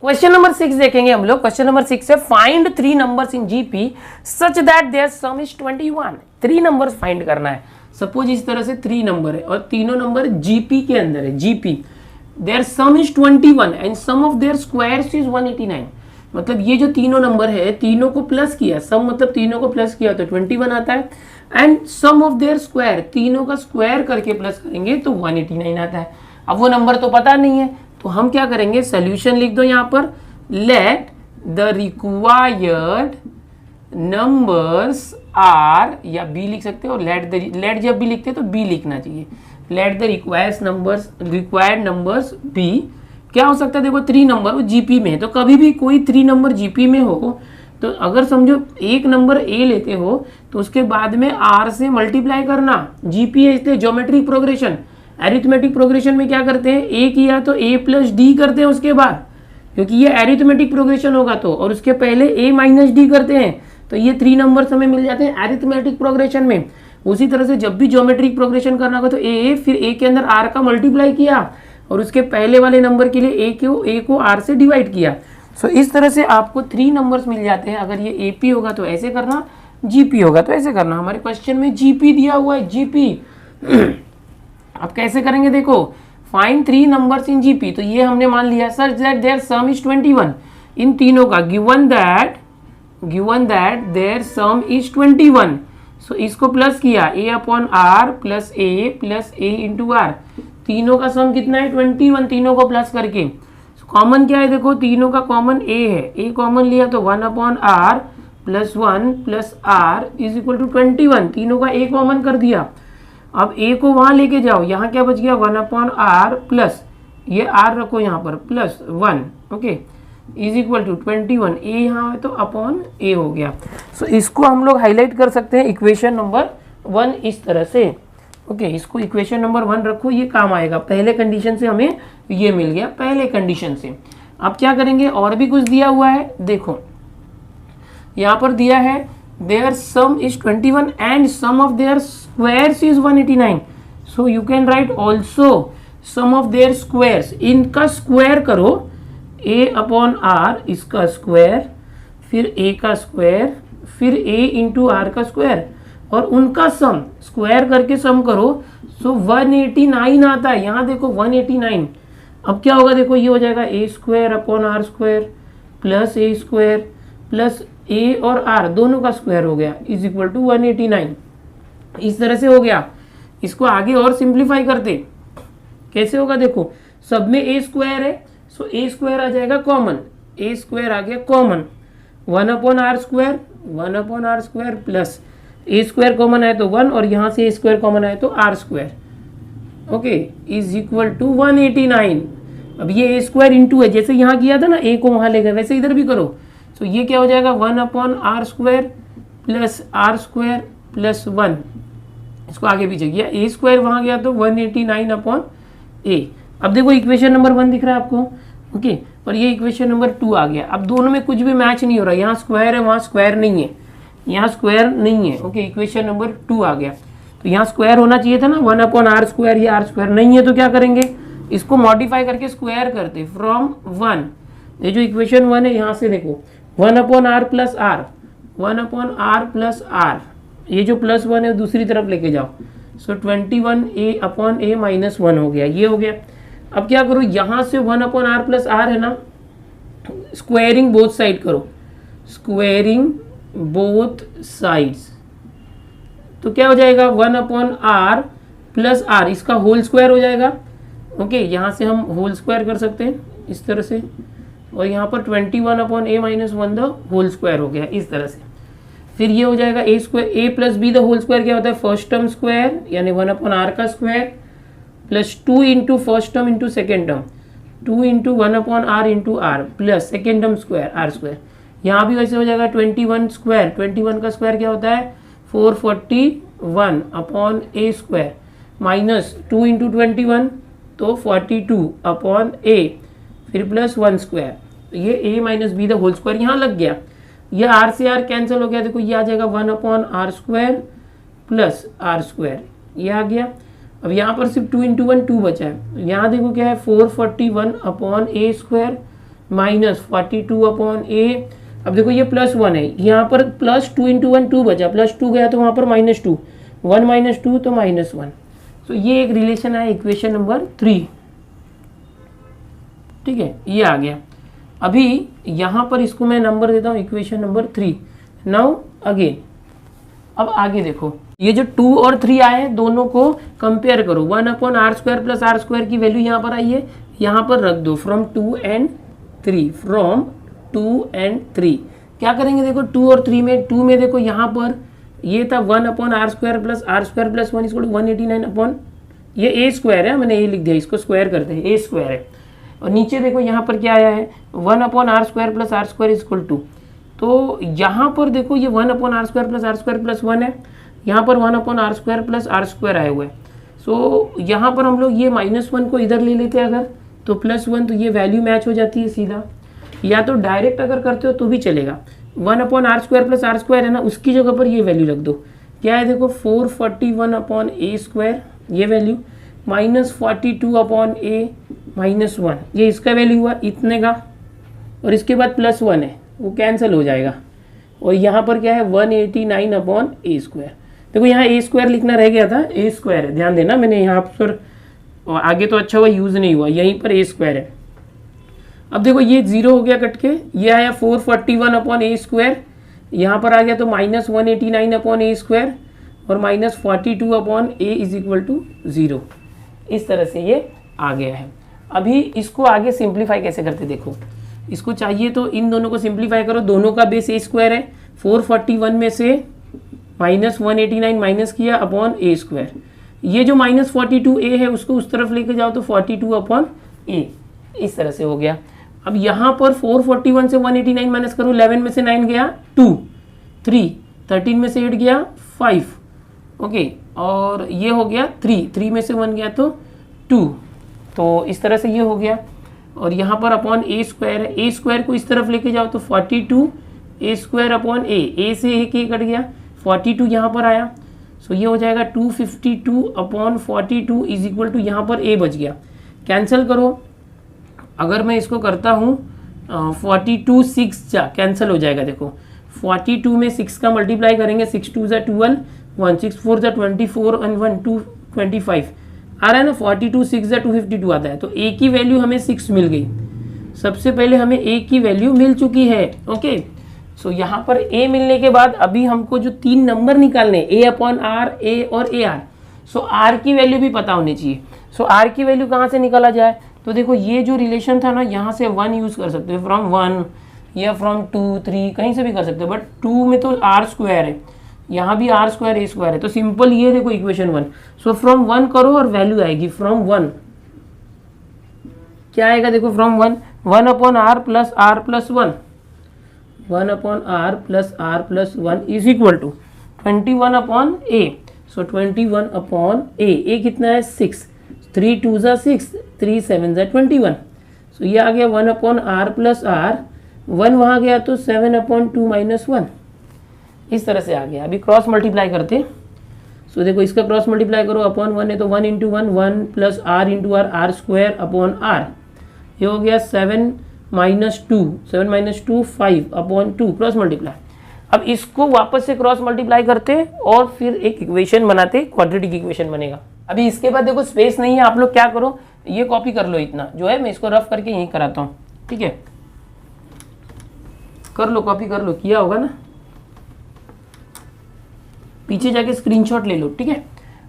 Question number 6 देखेंगे हम लोग। क्वेश्चन नंबर 6 है find 3 numbers in GP such that their sum is 21। 3 numbers find करना है। सपोज इस तरह से 3 नंबर है और तीनों नंबर जीपी के अंदर है। GP their sum is 21 and sum of their squares is 189। मतलब ये जो तीनों नंबर है तीनों को प्लस किया, सम मतलब तीनों को प्लस किया तो 21 आता है, and sum of their square तीनों का स्क्वायर करके प्लस करेंगे तो 189 आता है। अब वो नंबर तो पता नहीं है तो हम क्या करेंगे, सोल्यूशन लिख दो यहाँ पर, let the required numbers are, या बी लिख सकते हो। लेट जब भी लिखते हैं तो बी लिखना चाहिए। Let the required numbers be. क्या हो सकता है, देखो 3 नंबर वो जीपी में है, तो कभी भी कोई 3 नंबर जीपी में हो तो अगर समझो एक नंबर ए लेते हो तो उसके बाद में आर से मल्टीप्लाई करना। जीपी है इसलिए ज्योमेट्रिक प्रोग्रेशन। एरिथमेटिक प्रोग्रेशन में क्या करते हैं, ए किया तो ए प्लस डी करते हैं उसके बाद, क्योंकि ये एरिथमेटिक प्रोग्रेशन होगा तो, और उसके पहले ए माइनस डी करते हैं तो ये 3 नंबर्स हमें मिल जाते हैं एरिथमेटिक प्रोग्रेशन में। उसी तरह से जब भी ज्योमेट्रिक प्रोग्रेशन करना होगा तो ए, फिर ए के अंदर आर का मल्टीप्लाई किया और उसके पहले वाले नंबर के लिए ए को आर से डिवाइड किया। सो इस तरह से आपको 3 नंबर्स मिल जाते हैं। अगर ये एपी होगा तो ऐसे करना, जीपी होगा तो ऐसे करना। हमारे क्वेश्चन में जीपी दिया हुआ है, जीपी। अब कैसे करेंगे, देखो फाइंड 3 नंबर्स इन जीपी, तो ये हमने मान लिया such that their sum is 21। इन तीनों का given that their sum is 21। So इसको प्लस किया, a upon r plus a into r. तीनों का सम कितना है 21, तीनों को प्लस करके। कॉमन क्या है, देखो तीनों का कॉमन ए है, ए कॉमन लिया तो 1 upon r plus 1 plus r is equal to 21। तीनों का ए कॉमन कर दिया। अब ए को वहां लेके जाओ, यहाँ क्या बच गया 1 अपॉन आर प्लस ये आर रखो यहाँ पर plus 1, okay, is equal to 21। A यहाँ है तो अपॉन ए हो गया। सो इसको हम लोग हाईलाइट कर सकते हैं इक्वेशन नंबर 1 इस तरह से, ओके। इसको इक्वेशन नंबर 1 रखो, ये काम आएगा। पहले कंडीशन से हमें ये मिल गया, पहले कंडीशन से। अब क्या करेंगे, और भी कुछ दिया हुआ है, देखो यहाँ पर दिया है their sum is 21 and sum of their squares is 189। So you can write also sum of their squares. इनका स्क्वायर करो, ए अपॉन आर इसका स्क्वायर, फिर ए का स्क्वायर, फिर ए इंटू आर का स्क्वायर, और उनका सम स्क्वायर करके सम करो। सो 189 आता है। यहाँ देखो 189। अब क्या होगा, देखो ये हो जाएगा a square upon r square plus a square plus a और आर दोनों का स्क्वायर हो गया इज इक्वल टू 189। इस तरह से हो गया। इसको आगे और सिंप्लीफाई करते कैसे होगा, देखो सब में ए स्क्वायर है, सो ए स्क्वायर आ जाएगा कॉमन, ए स्क्वायर आ गया common, 1 upon r square plus a square common आए तो 1 और यहाँ से ए स्क्वायर कॉमन आए तो r square, okay, is equal to 189। अब ये ए स्क्वायर इंटू है, जैसे यहाँ किया था ना ए को वहाँ ले गए वैसे इधर भी करो। तो ये क्या हो जाएगा 1 अपॉन आर स्क्वायर प्लस 1। इसको आगे पीछे किया, ए स्क्वायर वहाँ गया तो 189 अपॉन ए। अब देखो इक्वेशन नंबर 1 दिख रहा है आपको, ओके, और ये इक्वेशन नंबर 2 आ गया। अब दोनों में कुछ भी मैच नहीं हो रहा, यहाँ स्क्वायर है वहाँ स्क्वायर नहीं है, यहाँ स्क्वायर नहीं है, ओके, इक्वेशन नंबर 2 आ गया। तो यहाँ स्क्वायर होना चाहिए था ना 1 अपॉन आर स्क्वायर, ये आर स्क्वायर नहीं है तो क्या करेंगे, इसको मॉडिफाई करके स्क्वायर करते फ्रॉम 1। ये जो इक्वेशन 1 है यहाँ से देखो 1 upon r plus r, 1 upon r plus r, ये जो प्लस 1 है दूसरी तरफ लेके जाओ। सो 21 ए अपॉन ए माइनस 1 हो गया, ये हो गया। अब क्या करो, यहाँ से 1 अपॉन आर प्लस आर है ना, स्क्वायरिंग बोथ साइड करो, स्क्वायरिंग बोथ साइड्स। तो क्या हो जाएगा 1 अपॉन आर प्लस आर, इसका होल स्क्वायर हो जाएगा, ओके, यहाँ से हम होल स्क्वायर कर सकते हैं इस तरह से, और यहाँ पर 21 upon a minus 1 the whole square हो गया इस तरह से। फिर ये हो जाएगा a square, a plus b the whole square क्या होता है, फर्स्ट टर्म स्क्वायर यानी 1 अपॉन आर का square plus 2 into first term into second term, 2 into 1 upon r into r plus second term square r square. यहाँ भी वैसे हो जाएगा 21 स्क्वायर, 21 का स्क्वायर क्या होता है 441 अपॉन ए स्क्वायर माइनस 2 इंटू 21 तो 42 अपॉन ए, फिर प्लस 1 स्क्वायर, ये a minus b the whole square यहाँ लग गया। ये आर से आर कैंसिल हो गया, देखो ये आ जाएगा 1 upon r square plus r square, ये आ गया। अब यहाँ पर सिर्फ 2 इंटू 1 2 बचा है, यहाँ देखो क्या है 441 अपॉन ए स्क्वायर -42/a। अब देखो ये +1 है, यहाँ पर +2 × 1 2 बचा, +2 गया तो वहाँ पर -2, 1 - 2 तो -1। तो ये एक रिलेशन है इक्वेशन नंबर 3। ठीक है, ये आ गया। अभी यहाँ पर इसको मैं नंबर देता हूँ इक्वेशन नंबर 3। नाउ अगेन, अब आगे देखो, ये जो 2 और 3 आए हैं दोनों को कंपेयर करो। 1/r² + r² की वैल्यू यहाँ पर आई है, यहाँ पर रख दो फ्रॉम 2 and 3, फ्रॉम 2 and 3। क्या करेंगे देखो 2 और 3 में, 2 में देखो यहाँ पर ये था 1/r² + r² + 1 = 189 ये a² है, मैंने ये लिख दिया, इसको स्क्वायर करते हैं, a² है। और नीचे देखो यहाँ पर क्या आया है 1/r² + r² = 2। तो यहाँ पर देखो ये 1/r² + r² + 1 है, यहाँ पर 1/r² + r² आए हुए हैं। सो यहाँ पर हम लोग ये -1 को इधर ले लेते हैं अगर, तो +1, तो ये वैल्यू मैच हो जाती है सीधा। या तो डायरेक्ट अगर करते हो तो भी चलेगा, 1/r² + r² है ना, उसकी जगह पर ये वैल्यू रख दो। क्या है देखो 441/a², ये वैल्यू -42/a -1, ये इसका वैल्यू हुआ इतने का, और इसके बाद +1 है वो कैंसिल हो जाएगा। और यहाँ पर क्या है 189/a²। देखो यहाँ a² लिखना रह गया था, a² है, ध्यान देना, मैंने यहाँ पर आगे तो अच्छा हुआ यूज़ नहीं हुआ, यहीं पर a² है। अब देखो ये 0 हो गया कट के, ये आया 441/a², यहाँ पर आ गया तो -189/a² और -42/a = 0। इस तरह से ये आ गया है। अभी इसको आगे सिंप्लीफाई कैसे करते देखो, इसको चाहिए तो इन दोनों को सिंप्लीफाई करो, दोनों का बेस a² है, 441 में से -189 माइनस किया अपॉन a²। ये जो -42a है उसको उस तरफ लेके जाओ तो 42/a, इस तरह से हो गया। अब यहाँ पर 441 से 189 माइनस करो, 11 में से 9 गया 2, 3, 13 में से 8 गया 5, ओके, और ये हो गया 3 में से 1 गया तो 2, तो इस तरह से ये हो गया। और यहाँ पर अपॉन a² है, a² को इस तरफ लेके जाओ तो 42a² a से एक कट गया, 42 यहाँ पर आया, सो ये हो जाएगा 252/42 = यहाँ पर a बच गया, कैंसिल करो। अगर मैं इसको करता हूँ 42 6 जा कैंसिल हो जाएगा, देखो 42 में 6 का मल्टीप्लाई करेंगे, 6 2 = 12, 1 6 4 = 24 और 1 2 25 आ रहा है ना, 42 6 = 252 आता है। तो a की वैल्यू हमें 6 मिल गई, सबसे पहले हमें a की वैल्यू मिल चुकी है, ओके। सो यहाँ पर a मिलने के बाद अभी हमको जो 3 नंबर निकालने, a/r, a और ar, सो r की वैल्यू भी पता होनी चाहिए। सो r की वैल्यू कहाँ से निकाला जाए, तो देखो ये जो रिलेशन था ना, यहाँ से 1 यूज़ कर सकते हो, फ्रॉम 1 या फ्रॉम 2 3 कहीं से भी कर सकते हो, बट 2 में तो r² है, यहाँ भी r² a² है, तो सिंपल ये देखो इक्वेशन 1। सो फ्रॉम 1 करो और वैल्यू आएगी फ्रॉम 1, क्या आएगा देखो from 1, 1/r + r + 1, 1/r + r + 1 = 21/a। So 21/a, a कितना है 6, 3 2 = 6, 3 7 = 21। सो ये आ गया 1/r + r, 1 वहाँ गया तो 7/2 - 1, इस तरह से आ गया। अभी क्रॉस मल्टीप्लाई करते, सो देखो इसका क्रॉस मल्टीप्लाई करो, अपॉन 1 है तो 1 × 1 1 + r × r, r²/r, ये हो गया 7 - 2 5/2 क्रॉस मल्टीप्लाई। अब इसको वापस से क्रॉस मल्टीप्लाई करते और फिर एक इक्वेशन बनाते, क्वाड्रेटिक इक्वेशन बनेगा। अभी इसके बाद देखो स्पेस नहीं है, आप लोग क्या करो, ये कॉपी कर लो, इतना जो है मैं इसको रफ करके यहीं कराता हूँ, ठीक है, कर लो, कॉपी कर लो, किया होगा ना, पीछे जाके स्क्रीनशॉट ले लो, ठीक है।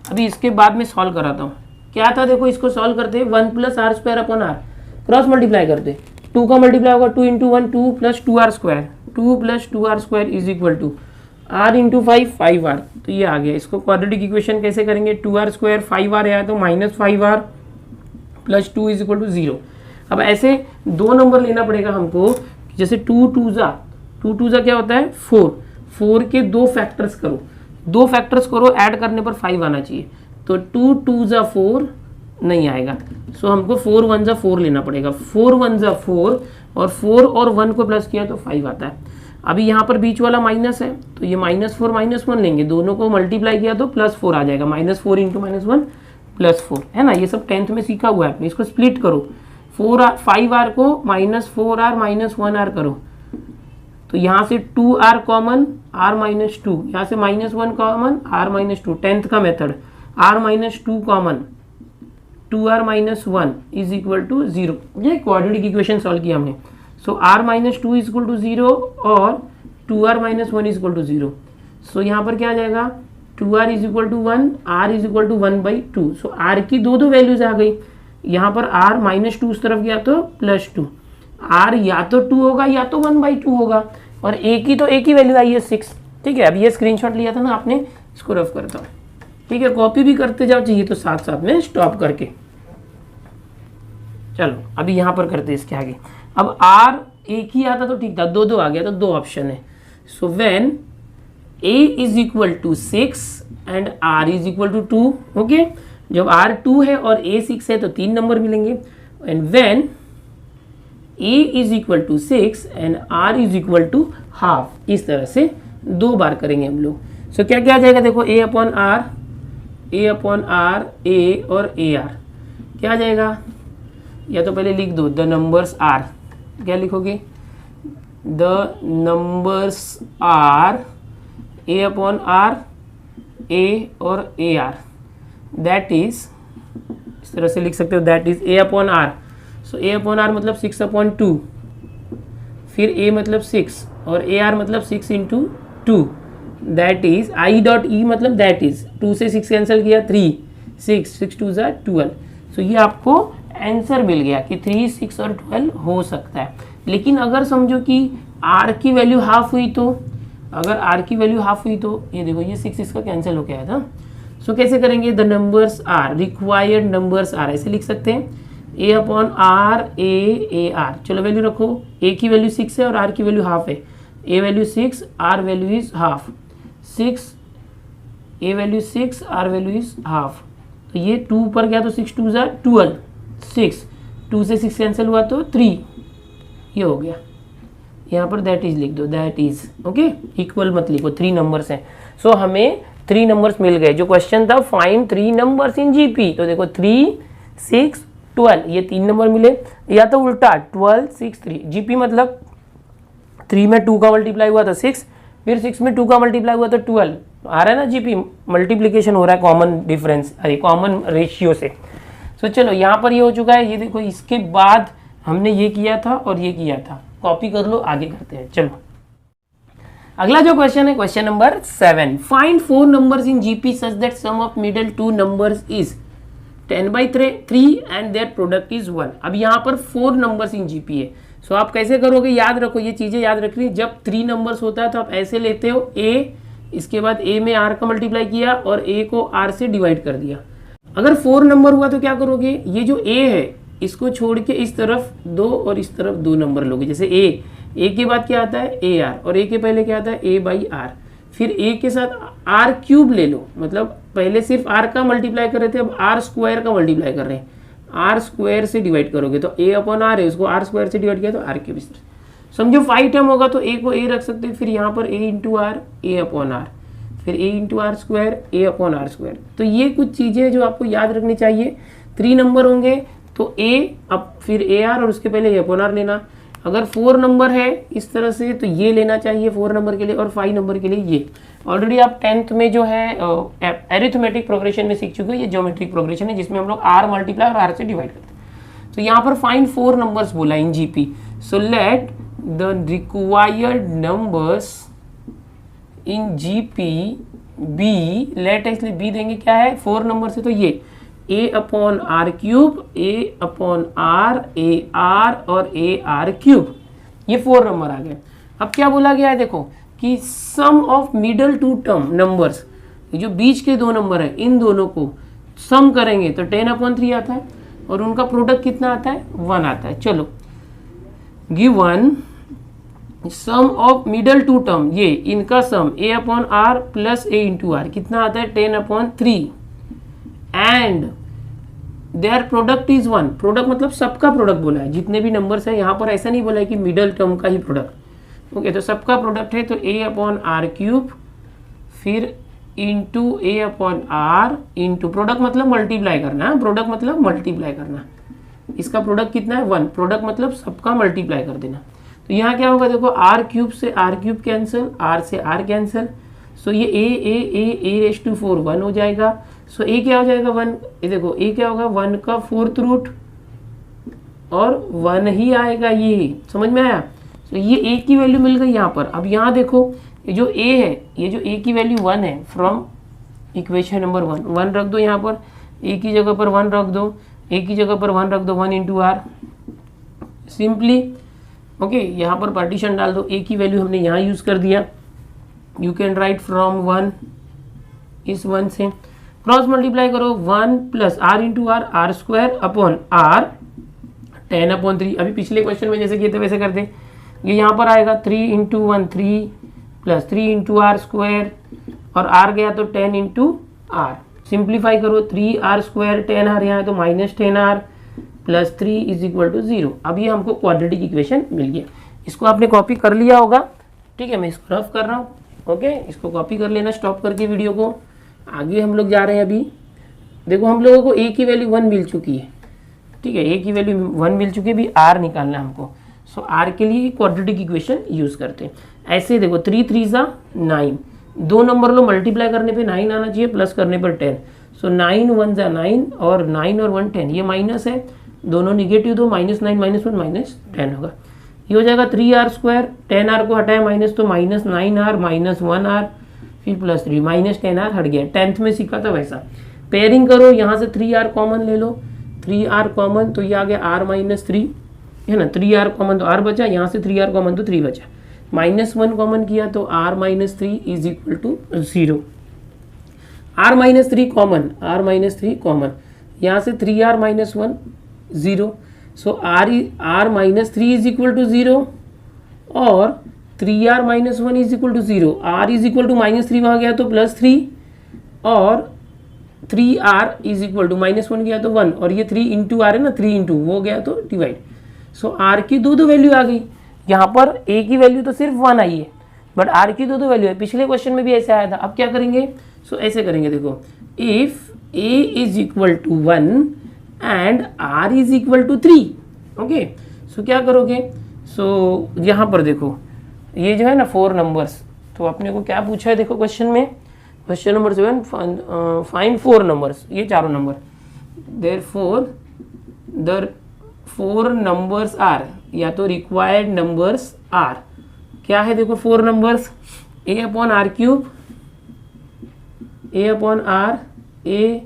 अभी इसके बाद में सॉल्व कराता हूँ, क्या था देखो, इसको सॉल्व करते 1 + r²/r, क्रॉस मल्टीप्लाई करते, 2 का मल्टीप्लाई होगा 2 × 1 2 + 2r², 2 + 2r² = r × 5 5r, तो ये आ गया। इसको क्वाड्रेटिक इक्वेशन कैसे करेंगे, 2r² 5r आया तो -5r + 2 = 0। अब ऐसे 2 नंबर लेना पड़ेगा हमको, जैसे 2 2 ज़ा क्या होता है 4 के 2 फैक्टर्स करो, 2 फैक्टर्स करो, ऐड करने पर 5 आना चाहिए, तो 2 2 ज़ा 4 नहीं आएगा, सो हमको 4 1 ज़ा 4 लेना पड़ेगा, 4 1 ज़ा 4 और 4 और 1 को प्लस किया तो 5 आता है। अभी यहाँ पर बीच वाला माइनस है तो ये -4 -1 लेंगे, दोनों को मल्टीप्लाई किया तो +4 आ जाएगा, -4 × -1 +4 है ना, ये सब 10th में सीखा हुआ है आपने। इसको स्प्लिट करो, 5r को -4r -1r करो तो यहाँ से 2r कॉमन, r -2, यहाँ से -1 कॉमन, r -2, 10th का method, r -2 common, 2r -1 is equal to 0। ये क्वाड्रेटिक इक्वेशन सॉल्व किया हमने। So r -2 is equal to 0 और 2r -1 इज इक्वल टू 0। सो यहाँ पर क्या आ जाएगा, 2r is equal to 1, r is equal to 1/2। So r की दो वैल्यूज आ गई। यहाँ पर r -2 उस तरफ गया तो +2, r या तो 2 होगा या तो 1/2 होगा, और एक ही वैल्यू आई है 6। ठीक है, अब ये स्क्रीनशॉट लिया था ना आपने, इसको रफ करता हूँ। ठीक है, कॉपी भी करते जाओ चाहिए तो साथ साथ में स्टॉप करके। चलो अभी यहाँ पर करते इसके आगे। अब r एक ही आता तो ठीक था, दो आ गया तो दो ऑप्शन है। So when a is equal to 6 and r is equal to 2, okay, जब r 2 है और a 6 है तो 3 नंबर मिलेंगे। And when a is equal to 6 and r is equal to half, इस तरह से 2 बार करेंगे हम लोग। सो क्या क्या आ जाएगा, देखो a अपॉन r, a और ar क्या आ जाएगा, या तो पहले लिख दो द नंबर्स आर, क्या लिखोगे, the numbers are a upon r, a और ar, दैट इज, इस तरह से लिख सकते हो, that is a upon r। So a upon r मतलब 6/2, फिर a मतलब 6 और ar मतलब 6 × 2, that is i dot e मतलब दैट इज 2 से 6 कैंसिल किया 3, 6 2 = 12। सो ये आपको आंसर मिल गया कि 3, 6 और 12 हो सकता है। लेकिन अगर समझो कि r की वैल्यू हाफ हुई तो, अगर r की वैल्यू हाफ हुई तो ये देखो ये 6 इसका कैंसिल हो गया था। सो कैसे करेंगे, the numbers are, required numbers are, ऐसे लिख सकते हैं a upon r, a r। चलो वैल्यू रखो, a की वैल्यू 6 है और r की वैल्यू हाफ है। a value 6, r value is half, 6, a value 6, r value is half. तो ये 2 पर गया तो 6 2 = 12, 6, 2 से 6 कैंसिल हुआ तो 3, ये हो गया। यहाँ पर दैट इज लिख दो, दैट इज, ओके, इक्वल मत लिखो, 3 नंबर्स हैं। सो हमें 3 नंबर्स मिल गए। जो क्वेश्चन था फाइंड 3 नंबर्स इन जीपी, तो देखो 3, 6, 12 ये 3 नंबर मिले, या तो उल्टा 12, 6, 3। जीपी मतलब 3 में 2 का मल्टीप्लाई हुआ तो 6, फिर 6 में 2 का मल्टीप्लाई हुआ तो 12। आ रहा है ना, जीपी मल्टीप्लीकेशन हो रहा है कॉमन डिफरेंस, अरे कॉमन रेशियो से। सो चलो यहाँ पर ये हो चुका है। ये देखो इसके बाद हमने ये किया था और ये किया था, कॉपी कर लो, आगे करते हैं। चलो अगला जो क्वेश्चन है, question number 7, find 4 numbers in GP such that sum of middle 2 numbers is 10/3 and their product is 1। अब यहाँ पर 4 नंबर्स इन जीपी है। सो आप कैसे करोगे, याद रखो, ये चीजें याद रखनी। जब 3 नंबर्स होता है तो आप ऐसे लेते हो, a, इसके बाद a में r का मल्टीप्लाई किया और a को r से डिवाइड कर दिया। अगर 4 नंबर हुआ तो क्या करोगे, ये जो a है इसको छोड़ के इस तरफ 2 और इस तरफ 2 नंबर लोगे। जैसे a के बाद क्या आता है ar, और a के पहले क्या आता है a/r, फिर a के साथ r³ ले लो, मतलब पहले सिर्फ r का मल्टीप्लाई कर रहे थे, अब r² का मल्टीप्लाई कर रहे हैं, r² से डिवाइड करोगे तो a अपॉन r है, उसको r² से डिवाइड किया तो r³ इस तरह। समझो 5 टर्म होगा तो a को a रख सकते हैं, फिर यहाँ पर a × r, a upon r, फिर a × r², a upon r²। तो ये कुछ चीज़ें जो आपको याद रखनी चाहिए। 3 नंबर होंगे तो a, अब फिर ar और उसके पहले a अपॉन r लेना। अगर 4 नंबर है इस तरह से तो ये लेना चाहिए 4 नंबर के लिए, और 5 नंबर के लिए ये। ऑलरेडी आप 10th में जो है एरिथमेटिक प्रोग्रेशन में सीख चुके हो, ये ज्योमेट्रिक प्रोग्रेशन है जिसमें हम लोग r मल्टीप्लाई और r से डिवाइड करते हैं। तो यहाँ पर फाइंड 4 नंबर्स बोला in GP. So let the required numbers in GP be, let इसलिए बी देंगे क्या है 4 नंबर से, तो ये a upon r³, a upon r, a r और a r³, ये 4 नंबर आ गए। अब क्या बोला गया है, देखो कि सम ऑफ मिडल 2 टर्म नंबर्स, जो बीच के 2 नंबर है इन दोनों को सम करेंगे तो 10/3 आता है, और उनका प्रोडक्ट कितना आता है 1 आता है। चलो given sum of middle 2 term, ये इनका sum a upon r plus a × r कितना आता है 10/3, and their product is 1। Product मतलब सबका प्रोडक्ट बोला है, जितने भी नंबर्स है, यहाँ पर ऐसा नहीं बोला है कि मिडल टर्म का ही प्रोडक्ट। ओके, तो सबका प्रोडक्ट है तो a अपॉन r³, फिर into a upon r into, product मतलब मल्टीप्लाई करना, प्रोडक्ट मतलब मल्टीप्लाई करना, इसका प्रोडक्ट कितना है 1, प्रोडक्ट मतलब सबका मल्टीप्लाई कर देना। तो यहाँ क्या होगा देखो, आर क्यूब से आर क्यूब कैंसिल, आर से आर कैंसिल, सो ये ए रेस टू 4 1 हो जाएगा। सो ए क्या हो जाएगा 1, ये देखो ए क्या होगा 1 का 4th रूट और 1 ही आएगा, ये समझ में आया। तो ये ए की वैल्यू मिल गई यहाँ पर। अब यहाँ देखो ये जो ए है, ये जो ए की वैल्यू 1 है फ्रॉम इक्वेशन नंबर 1 रख दो यहाँ पर, ए की जगह पर 1 रख दो, ए की जगह पर 1 रख दो, 1 इंटू आर सिंपली। ओके, यहाँ पर पार्टीशन डाल दो, ए की वैल्यू हमने यहाँ यूज़ कर दिया। यू कैन राइट फ्रॉम 1, इस 1 से क्रॉस मल्टीप्लाई करो, 1 plus r into r, r square upon r 10/3। अभी पिछले क्वेश्चन में जैसे किए थे वैसे करते, ये यहाँ पर आएगा 3 into 1 3 plus 3 into r square और आर गया तो 10 इंटू आर। सिंप्लीफाई करो, 3r स्क्वायर 10r यहाँ है तो minus 10r plus 3 is equal to 0। अब ये हमको क्वाड्रेटिक इक्वेशन मिल गया। इसको आपने कॉपी कर लिया होगा, ठीक है, मैं इसको रफ कर रहा हूँ। ओके, इसको कॉपी कर लेना स्टॉप करके वीडियो को। आगे हम लोग जा रहे हैं। अभी देखो हम लोगों को ए की वैल्यू 1 मिल चुकी है, ठीक है, ए की वैल्यू 1 मिल चुकी है, अभी आर निकालना है हमको। सो आर के लिए क्वाड्रेटिक इक्वेशन यूज़ करते हैं। ऐसे देखो 3 3 ज़ा 9, 2 नंबर लो मल्टीप्लाई करने पे 9 आना चाहिए, प्लस करने पर 10। सो 9 1 ज़ा 9 और 9 और 1 10, ये माइनस है, दोनों निगेटिव दो, -9 -1 -10 होगा। ये हो जाएगा 3r स्क्वायर, 10r को हटाए माइनस तो -9r -1r फिर प्लस 3 -10r हट गया। 10th में सीखा था वैसा। पेयरिंग करो, यहाँ से 3r कॉमन ले लो, 3r कॉमन तो ये आ गया r -3 है ना, 3r कॉमन तो r बचा, यहाँ से 3r कॉमन तो 3 बचा, -1 कॉमन किया तो r -3 is equal to 0। r -3 common, यहाँ से 3r -1 0। So r -3 is equal to 0 और 3r -1 is equal to 0। r is equal to -3 वहाँ गया तो +3 और 3r इज इक्वल टू -1 गया तो 1 और ये 3 इंटू आर है ना, 3 इंटू वो गया तो डिवाइड। सो r की दो वैल्यू आ गई। यहाँ पर a की वैल्यू तो सिर्फ 1 आई है, बट r की दो वैल्यू है। पिछले क्वेश्चन में भी ऐसे आया था। अब क्या करेंगे, सो ऐसे करेंगे, देखो if a is equal to 1 and r is equal to 3। Okay, so क्या करोगे, सो यहाँ पर देखो ये जो है ना 4 नंबर्स, तो अपने को क्या पूछा है देखो क्वेश्चन में, क्वेश्चन नंबर 7 फाइंड 4 नंबर्स, ये चारों number. Therefore the 4 numbers are, या तो रिक्वायर्ड नंबर्स आर क्या है, देखो 4 numbers a upon r cube, a upon r, a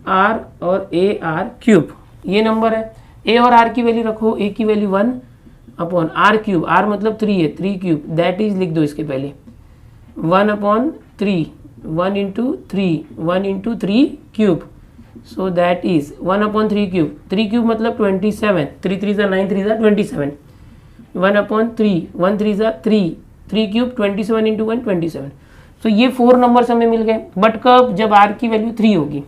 r और a आर क्यूब, ये नंबर है। a और r की वैल्यू रखो, a की value 1 upon r cube, r मतलब 3 है, 3 क्यूब, दैट इज लिख दो इसके पहले 1 upon 3, 1 into 3, 1 into 3 cube, so that is 1 upon 3 cube, 3 cube मतलब 27, 3 3 ज़ा 9, 3 ज़ा 27, 1 अपॉन 3, 1 3 ज़ा 3, 3 क्यूब 27 इंटू 1 27। सो ये 4 नंबर्स हमें मिल गए, बट कब, जब r की वैल्यू 3 होगी,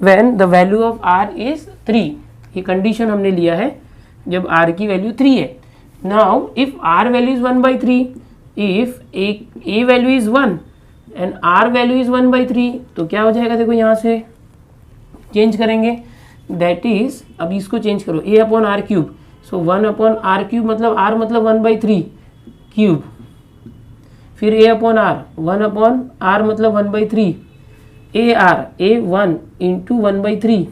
when the value of r is 3। ये कंडीशन हमने लिया है जब r की वैल्यू 3 है। Now if r value is 1/3, if a value is 1 and r value is 1/3, तो क्या हो जाएगा, देखो यहाँ से चेंज करेंगे, दैट इज, अब इसको चेंज करो, a upon r cube, so 1 upon r cube मतलब r मतलब 1/3 क्यूब, फिर a upon r, 1 upon r मतलब 1/3, a 1 into 1/3,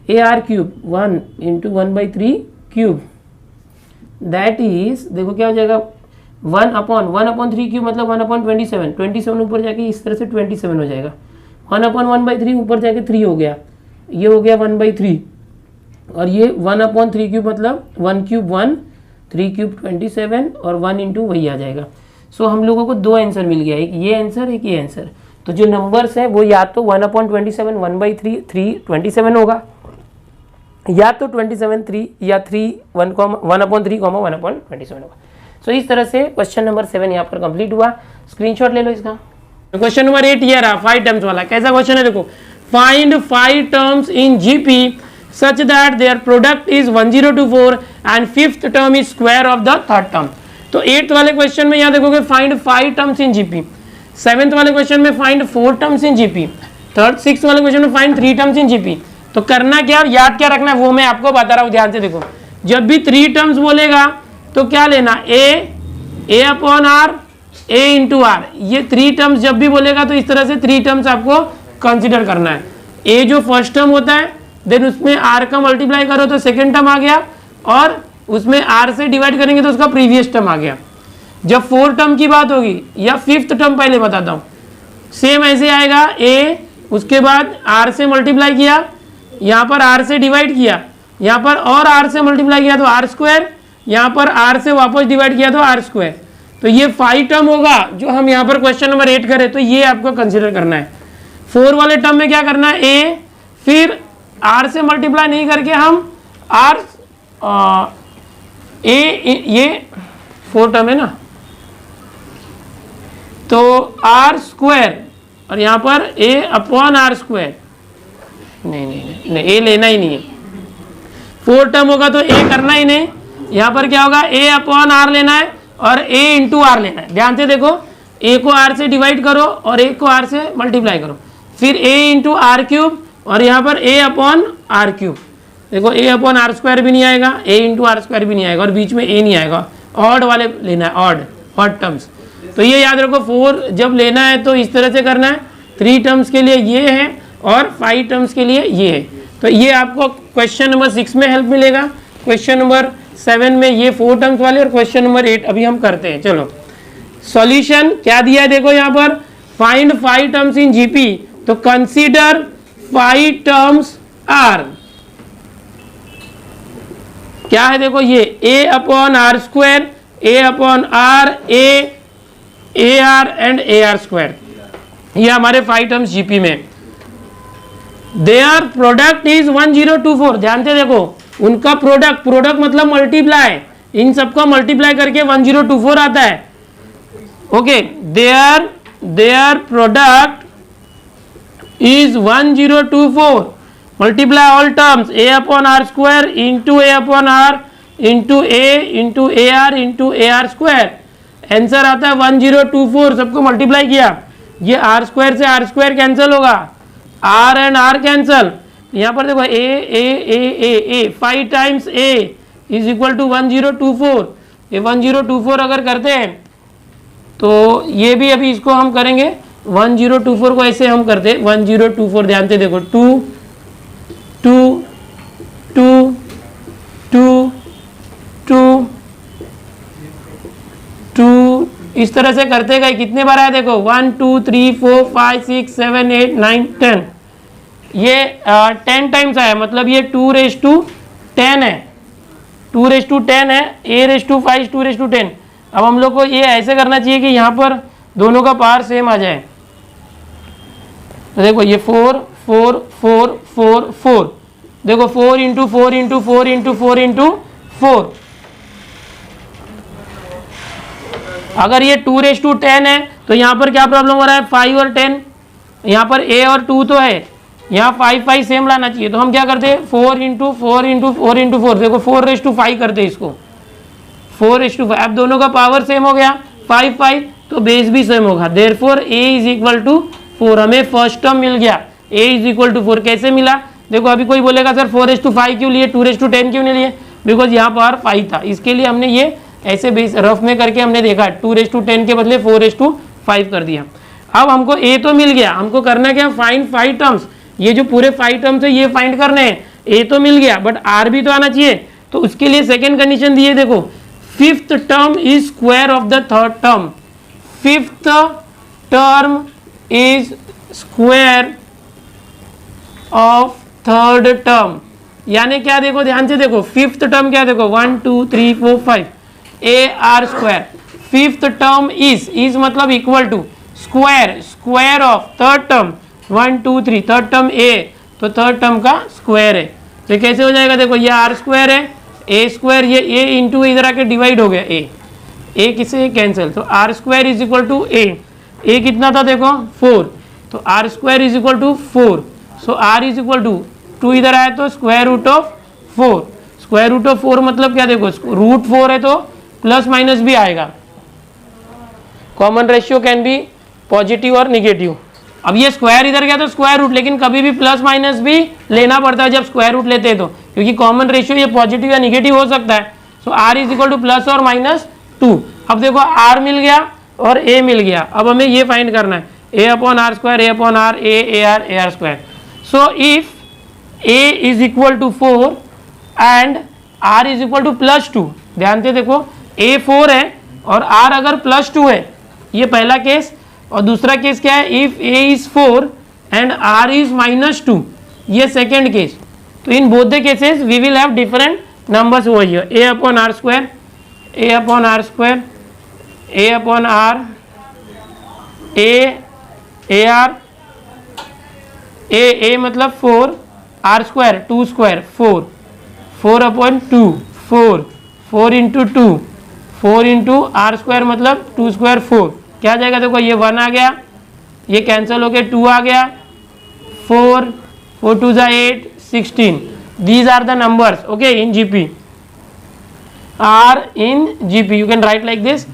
a r cube 1 into 1/3 cube, that is, देखो क्या हो जाएगा 1 अपॉन 3 क्यूब मतलब 1 अपॉन 27, 27 ऊपर जाके इस तरह से 27 हो जाएगा, 1 अपॉन 1/3 ऊपर जाके 3 हो गया, ये हो गया 1/3 और ये 1 अपॉन 3 क्यूब मतलब 1 क्यूब 1, 3 क्यूब 27 और 1 इंटू वही आ जाएगा। सो हम लोगों को 2 आंसर मिल गया, एक ये आंसर, एक ये आंसर। तो जो नंबर्स हैं वो या तो 1 अपॉन 27 1/3 3 27 होगा, या तो 27 3 या 3 1 अपॉन 3 1 अपॉन 27 होगा। सो इस तरह से क्वेश्चन नंबर 7 यहाँ पर कंप्लीट हुआ। स्क्रीनशॉट ले लो इसका। क्वेश्चन नंबर 8 ये रहा 5 टर्म्स वाला। कैसा क्वेश्चन है देखो, find 5 terms in GP such that their product is 1024 and 5th term is square of the 3rd term. तो 8th वाले क्वेश्चन में यहाँ देखोगे find 5 terms in GP, 7th वाले क्वेश्चन में find 4 terms in GP, 6th वाले question में find 3 terms in GP. तो करना क्या और याद क्या रखना है वो मैं आपको बता रहा हूँ, ध्यान से देखो। जब भी 3 टर्म्स बोलेगा तो क्या लेना, a upon r, a into r. ये 3 टर्म्स जब भी बोलेगा तो इस तरह से 3 टर्म्स आपको कंसिडर करना है। ए जो फर्स्ट टर्म होता है, देन उसमें आर का मल्टीप्लाई करो तो सेकेंड टर्म आ गया, और उसमें आर से डिवाइड करेंगे तो उसका प्रीवियस टर्म आ गया। जब 4 टर्म की बात होगी या 5th टर्म पहले बताता हूँ, सेम ऐसे आएगा, ए उसके बाद आर से मल्टीप्लाई किया, यहाँ पर आर से डिवाइड किया, यहाँ पर और आर से मल्टीप्लाई किया तो आर स्क्वायर, यहाँ पर आर से वापस डिवाइड किया तो आर स्क्वायर। तो ये 5 टर्म होगा जो हम यहाँ पर क्वेश्चन नंबर 8 करें, तो ये आपको कंसिडर करना है। 4 वाले टर्म में क्या करना है, ए फिर आर से मल्टीप्लाई नहीं करके हम आर ये 4 टर्म है ना, तो आर स्क्वायर और यहाँ पर ए अपॉन आर स्क्वायर, नहीं ए लेना ही नहीं है। 4 टर्म होगा तो ए करना ही नहीं, यहाँ पर क्या होगा, ए अपॉन आर लेना है और ए इंटू आर लेना है। ध्यान से देखो, ए को आर से डिवाइड करो और ए को आर से मल्टीप्लाई करो, फिर ए इंटू आर क्यूब और यहाँ पर ए अपॉन आर क्यूब। देखो ए अपॉन आर स्क्वायर भी नहीं आएगा, ए इंटू आर स्क्वायर भी नहीं आएगा और बीच में ए नहीं आएगा, ऑड वाले लेना है, ऑड टर्म्स। तो ये याद रखो, 4 जब लेना है तो इस तरह से करना है, 3 टर्म्स के लिए ये है और 5 टर्म्स के लिए ये है। तो ये आपको क्वेश्चन नंबर 6 में हेल्प मिलेगा, क्वेश्चन नंबर 7 में ये 4 टर्म्स वाले, और क्वेश्चन नंबर 8 अभी हम करते हैं। चलो सॉल्यूशन क्या दिया है, देखो यहाँ पर फाइंड 5 टर्म्स इन जीपी, तो कंसीडर 5 टर्म्स आर, क्या है देखो, ये a upon r square, a upon r, a r and a r square, ये हमारे 5 टर्म्स जीपी में। देयर प्रोडक्ट इज 1024, ध्यान से देखो, उनका प्रोडक्ट मतलब मल्टीप्लाई, इन सबको मल्टीप्लाई करके 1024 आता है। Okay, their product is 1024, multiply all terms, a upon r square into a upon r into a r into a r square. Answer आता है 1024, सबको मल्टीप्लाई किया, ये आर स्क्वायर से आर स्क्वायर कैंसिल होगा, आर एंड आर कैंसिल, यहाँ पर देखो a 5 times a is equal to 1024। ये 1024 अगर करते हैं तो ये भी अभी इसको हम करेंगे, 1024 को ऐसे हम करते हैं 1024, ध्यान से देखो, 2 2 2 2 2 2 इस तरह से करते गए, कितने बार आया देखो, 1 2 3 4 5 6 7 8 9 10, ये 10 टाइम्स आया, मतलब ये 2⁻10 है, 2⁻10 है, a⁻5 2⁻10। अब हम लोग को ये ऐसे करना चाहिए कि यहाँ पर दोनों का पावर सेम आ जाए। तो देखो ये 4 4 4 4 4, देखो 4 इंटू 4 इंटू 4 इंटू 4 इंटू 4। अगर ये 2⁻10 है तो यहाँ पर क्या प्रॉब्लम हो रहा है, 5 और 10, यहाँ पर a और 2 तो है, यहाँ 5 5 सेम लाना चाहिए। तो हम क्या करते हैं, 4 इंटू 4 इंटू 4 इंटू 4, देखो 4�5 करते हैं इसको, 4:5। अब दोनों का पावर सेम हो गया, 5 5, तो बेस भी सेम होगा, therefore a is equal to 4। हमें फर्स्ट टर्म मिल गया, a इज इक्वल टू 4। कैसे मिला, देखो अभी कोई बोलेगा सर 4:5 क्यों लिए, 2:10 क्यों नहीं लिए, बिकॉज यहाँ पावर 5 था, इसके लिए हमने ये ऐसे बेस रफ में करके हमने देखा, 2:10 के बदले 4:5 कर दिया। अब हमको a तो मिल गया, हमको करना क्या, फाइंड 5 टर्म्स, ये जो पूरे 5 टर्म्स है ये फाइंड करने हैं। a तो मिल गया बट r भी तो आना चाहिए, तो उसके लिए सेकेंड कंडीशन दी है, देखो 5th term is square of the 3rd term, 5th term is square of 3rd term, यानी क्या, देखो ध्यान से देखो, 5th टर्म क्या, देखो 1 2 3 4 5 a r square, 5th term is मतलब equal to square of 3rd term 1 2 3, 3rd term a, तो 3rd टर्म का स्क्वायर है। तो कैसे हो जाएगा, देखो ये आर स्क्वायर है, ए स्क्वायर, ये ए इंटू इधर आके डिवाइड हो गया, ए किसे कैंसिल, तो r square is equal to a कितना था देखो 4, तो r square is equal to 4, so r is equal to 2 इधर आया तो square root of 4, square root of 4 मतलब क्या, देखो रूट 4 है तो प्लस माइनस भी आएगा, common ratio can be positive और निगेटिव। अब ये स्क्वायर इधर गया तो स्क्वायर रूट, लेकिन कभी भी प्लस माइनस भी लेना पड़ता है जब स्क्वायर रूट लेते हैं तो, क्योंकि कॉमन रेशियो ये पॉजिटिव या निगेटिव हो सकता है। So r is equal to plus और माइनस 2। अब देखो आर मिल गया और ए मिल गया, अब हमें ये फाइंड करना है a upon r square, a upon r, a r square. So if a is equal to 4 and r is equal to plus 2, ध्यान से देखो ए 4 है और आर अगर प्लस 2 है, ये पहला केस। और दूसरा केस क्या है, if a is 4 and r is minus 2, ये सेकेंड केस। तो in both the cases we will have different numbers over here, a upon r square, a upon r square, a upon r, a मतलब 4, r square 2 square 4, 4 upon 2 4, 4 into 2 4 into r square मतलब 2 square 4, क्या आ जाएगा देखो, ये 1 आ गया, ये cancel हो गया, 2 आ गया, 4 4 2 जा 8 16। These are the numbers, okay, in GP. are in GP, you can write like this.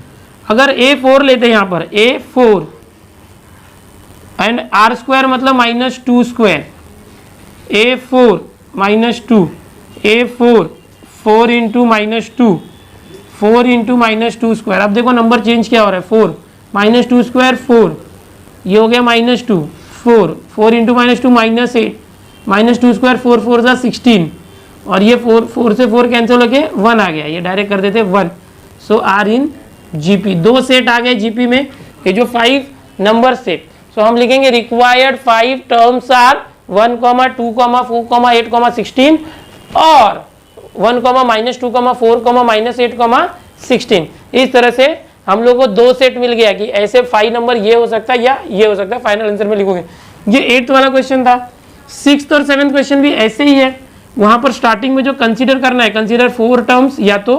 अगर A4 लेते हैं यहाँ पर A4 एंड R स्क्वायर मतलब minus 2 square, A4 minus 2, A4 4 into minus 2, 4 into minus 2 square. अब देखो नंबर चेंज क्या हो रहा है, 4 माइनस 2 स्क्वायर 4, ये हो गया minus 2 4, 4 into minus 2 minus 8, minus 2 square 4 4 जा 16, और ये 4 से 4 कैंसिल होके 1 आ गया, ये डायरेक्ट कर देते 1। सो आर इन जीपी, 2 सेट आ गए जीपी में, ये जो 5 नंबर सेट। सो हम लिखेंगे रिक्वायर्ड 5 टर्म्स आर 1, 2, 4, 8, 16 और 1, -2, 4, -8, 16। इस तरह से हम लोग को 2 सेट मिल गया कि ऐसे 5 नंबर ये हो सकता है या ये हो सकता है, फाइनल आंसर में लिखोगे। ये 8th वाला क्वेश्चन था। 6th और 7th क्वेश्चन भी ऐसे ही है, वहां पर स्टार्टिंग में जो कंसीडर करना है, कंसीडर 4 टर्म्स या तो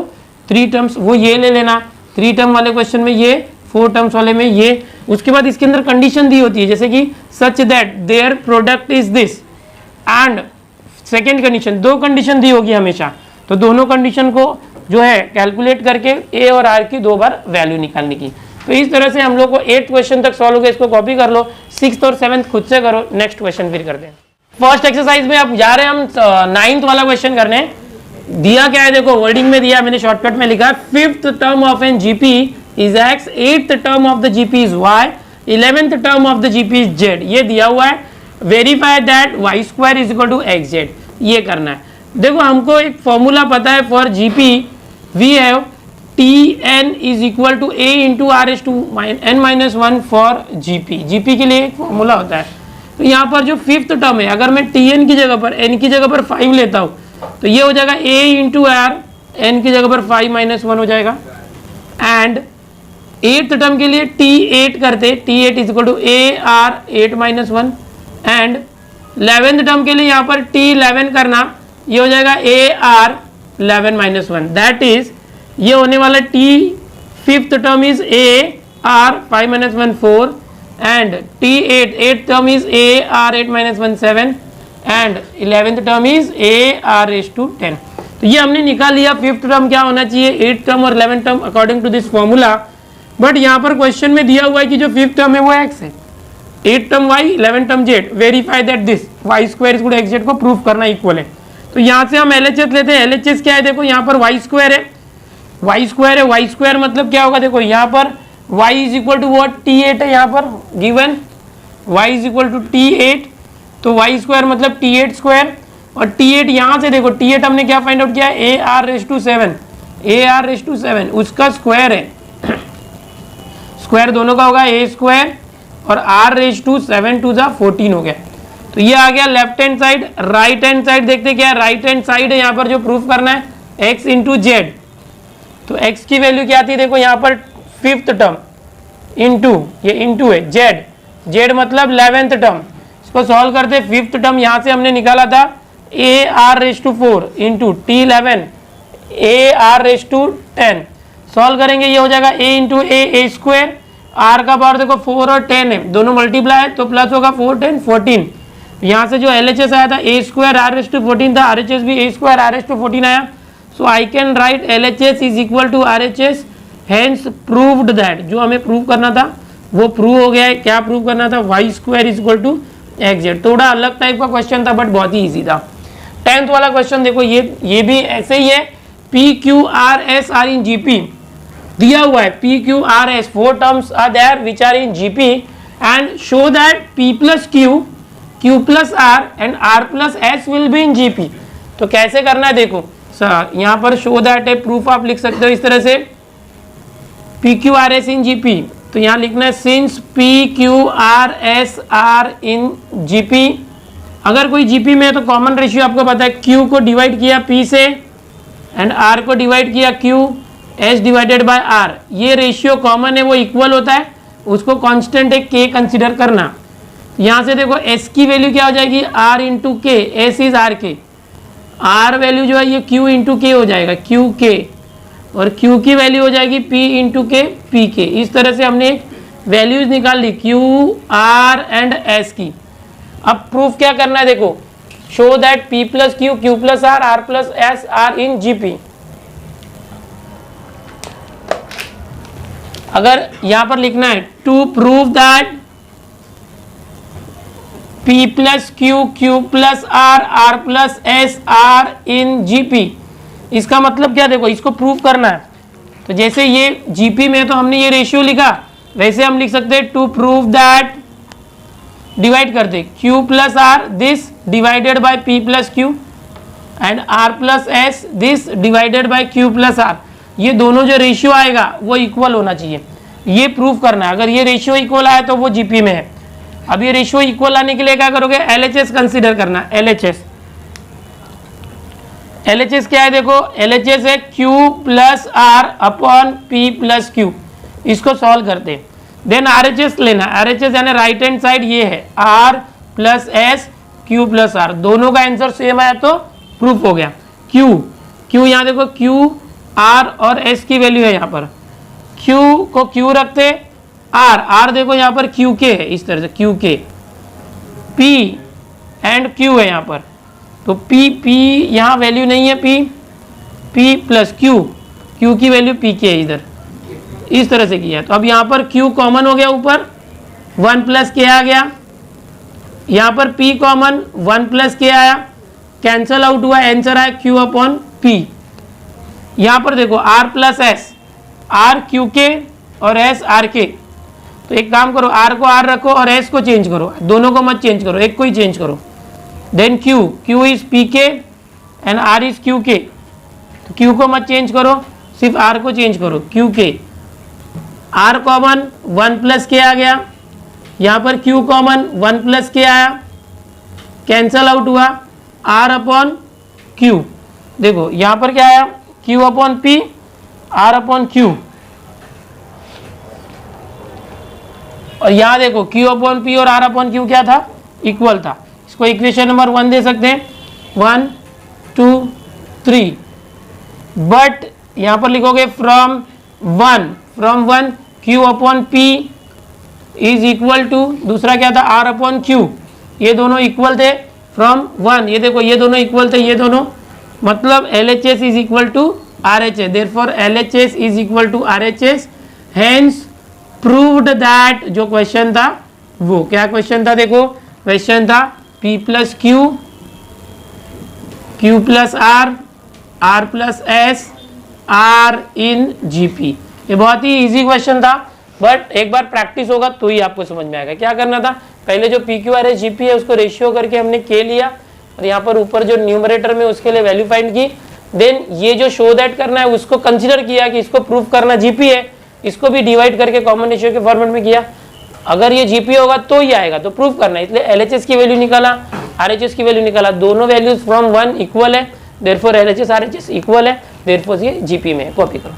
3 टर्म्स, वो ये ले लेना। 3 टर्म वाले क्वेश्चन में ये, 4 टर्म्स वाले में ये। उसके बाद इसके अंदर कंडीशन दी होती है, जैसे कि such that their product is this, and second condition, 2 condition दी होगी हमेशा, तो दोनों कंडीशन को जो है कैलकुलेट करके ए और आर की 2 बार वैल्यू निकालने की। तो इस तरह से हम लोग को 8th क्वेश्चन तक सॉल्व हो गया, इसको कॉपी कर लो। 6th और 7th खुद से करो, नेक्स्ट क्वेश्चन फिर करते हैं। फर्स्ट एक्सरसाइज में अब जा रहे हैं हम 9th वाला क्वेश्चन करने। दिया क्या है देखो, वर्डिंग में दिया, मैंने शॉर्टकट में लिखा 5th term of an GP is x, 8th term of the GP is y, 11th term of the GP is z. ये दिया हुआ है, verify that y square is equal to x z, ये करना है। देखो हमको एक फॉर्मूला पता है for GP, we have Tn is equal to a into r s to n minus 1 for GP. GP के लिए एक फॉर्मूला होता है। तो यहाँ पर जो 5th टर्म है, अगर मैं Tn की जगह पर n की जगह पर 5 लेता हूँ तो ये हो जाएगा a इंटू आर, n की जगह पर 5 माइनस 1 हो जाएगा। एंड 8th टर्म के लिए T8 करते, T8 is equal to a r 8 minus 1। And 11th term के लिए यहाँ पर T11 करना, ये हो जाएगा a r 11 minus 1। That is ये होने वाला T5th term is a r 5 minus 1 4, and T8th term is a r 8 minus 1 7, and 11th term is a r raise to 10। तो ये हमने निकाल लिया 5th टर्म क्या होना चाहिए, 8th टर्म और 11th term according to this formula. But यहाँ पर क्वेश्चन में दिया हुआ है कि जो 5th टर्म है वो x है, 8th term y, 11th term z। Verify that this y square is equal to x z को प्रूव करना इक्वल है। तो यहाँ से हम LHS लेते हैं। LHS क्या है देखो, यहाँ पर y स्क्वायर है, y स्क्वायर है, y स्क्वायर मतलब क्या होगा देखो, यहाँ पर y is equal to what, T8 है यहाँ पर given, y is equal to T8, तो y स्क्वायर मतलब T8 स्क्वायर। और T8 यहाँ से देखो, T8 हमने क्या फाइंड आउट किया, a r raise to 7, a r raise to 7 उसका स्क्वायर है, स्क्वायर दोनों का होगा a स्क्वायर और r रेज टू 7 टू जा 14 हो गया। तो ये आ गया left hand side. Right hand side देखते क्या है, राइट हैंड साइड है यहाँ पर जो प्रूफ करना है x इंटू जेड। तो x की वैल्यू क्या आती है देखो, यहाँ पर 5th टर्म इंटू, ये इंटू है जेड, जेड मतलब 11th टर्म। इसको सॉल्व करते, 5th टर्म यहाँ से हमने निकाला था a r raise to 4 into T11 a r raise to 10। Solve करेंगे, ये हो जाएगा a into a square, r का पावर देखो 4 और 10 है, दोनों मल्टीप्लाई है तो प्लस होगा 4 10 14। यहाँ से जो LHS आया था a square R raise to 14 था, RHS भी a square R raise to 14 आया। So I can write LHS is equal to RHS, hence proved that, जो हमें प्रूव करना था वो प्रूव हो गया है। क्या प्रूव करना था? y² = xz। थोड़ा अलग टाइप का क्वेश्चन था बट बहुत ही ईजी था। 10th वाला क्वेश्चन देखो, ये भी ऐसे ही है। PQRS आर इन GP दिया हुआ है। PQRS 4 terms are there which are in GP and show that P + Q, Q + R एंड R + S will be in GP। तो कैसे करना है देखो सर, यहाँ पर शो दैट है, प्रूफ आप लिख सकते हो इस तरह से, PQRS इन GP। तो यहाँ लिखना है since PQRS are in GP। अगर कोई GP में है तो कॉमन रेशियो आपको पता है, Q को डिवाइड किया P से एंड R को डिवाइड किया Q, S divided by R। ये रेशियो कॉमन है, वो इक्वल होता है, उसको कांस्टेंट एक K कंसीडर करना। यहाँ से देखो S की वैल्यू क्या हो जाएगी? R × K, S is RK। R value जो है ये Q × K हो जाएगा, QK, और Q की वैल्यू हो जाएगी P × K, PK। इस तरह से हमने वैल्यूज निकाल ली Q, R एंड S की। अब प्रूफ क्या करना है देखो, show that P + Q, Q + R, R + S are in GP। अगर यहां पर लिखना है to prove that P + Q, Q + R, R + S are in GP, इसका मतलब क्या देखो, इसको प्रूव करना है। तो जैसे ये GP में तो हमने ये रेशियो लिखा, वैसे हम लिख सकते हैं टू प्रूव दैट, डिवाइड कर दे Q + R this divided by P + Q and R + S this divided by Q + R। ये दोनों जो रेशियो आएगा वो इक्वल होना चाहिए, ये प्रूव करना है। अगर ये रेशियो इक्वल आया तो वो GP में है। अब ये रेशियो इक्वल आने के लिए क्या करोगे? LHS कंसीडर करना। LHS क्या है देखो, LHS है Q + R upon P + Q। इसको सॉल्व करते, देन RHS लेना। RHS यानी राइट हैंड साइड ये है, R + S Q + R। दोनों का आंसर सेम आया तो प्रूफ हो गया। Q यहाँ देखो, Q, R और S की वैल्यू है यहाँ पर। Q को Q रखते, R देखो यहाँ पर QK है, इस तरह से QK, P एंड Q है यहाँ पर। तो P यहाँ वैल्यू नहीं है, P + Q की वैल्यू PK है इधर, इस तरह से किया। तो अब यहाँ पर Q कॉमन हो गया, ऊपर 1 + K आ गया, यहाँ पर P कॉमन 1 + K आया, कैंसल आउट हुआ, आंसर आया Q/P। यहाँ पर देखो R + S, R QK और S RK। तो एक काम करो, R को R रखो और S को चेंज करो, दोनों को मत चेंज करो, एक को ही चेंज करो। Then Q is PK and R is QK। तो Q को मत चेंज करो, सिर्फ R को चेंज करो, QK। R कॉमन 1 + K आ गया, यहाँ पर Q कॉमन 1 + K आया, कैंसल आउट हुआ, R/Q। देखो यहाँ पर क्या आया, Q/P, R/Q। और यहाँ देखो Q/P और R/Q क्या था? इक्वल था। इसको इक्वेशन नंबर 1 दे सकते हैं, 1 2 3। बट यहाँ पर लिखोगे from 1 Q/P is equal to, दूसरा क्या था? R/Q। ये दोनों इक्वल थे फ्रॉम 1, ये देखो ये दोनों इक्वल थे, ये दोनों, मतलब LHS is equal to RHS, therefore LHS is equal to RHS। Hence proved that, जो क्वेश्चन था वो क्या क्वेश्चन था देखो, क्वेश्चन था P + Q, Q + R, R + S are in GP। ये बहुत ही इजी क्वेश्चन था, बट एक बार प्रैक्टिस होगा तो ही आपको समझ में आएगा। क्या करना था, पहले जो PQRS GP है उसको रेशियो करके हमने K लिया, और यहाँ पर ऊपर जो न्यूमरेटर में उसके लिए वैल्यू फाइंड की। देन ये जो शो दैट करना है उसको कंसीडर किया कि इसको प्रूफ करना GP है, इसको भी डिवाइड करके कॉमन रेशियो के फॉर्मेट में किया। अगर ये GP होगा तो ही आएगा, तो प्रूफ करना है। इसलिए LHS की वैल्यू निकाला, RHS की वैल्यू निकाला, दोनों वैल्यूज फ्रॉम 1 इक्वल है, देयरफॉर LHS RHS इक्वल है, देयरफॉर ये GP में है। कॉपी करो।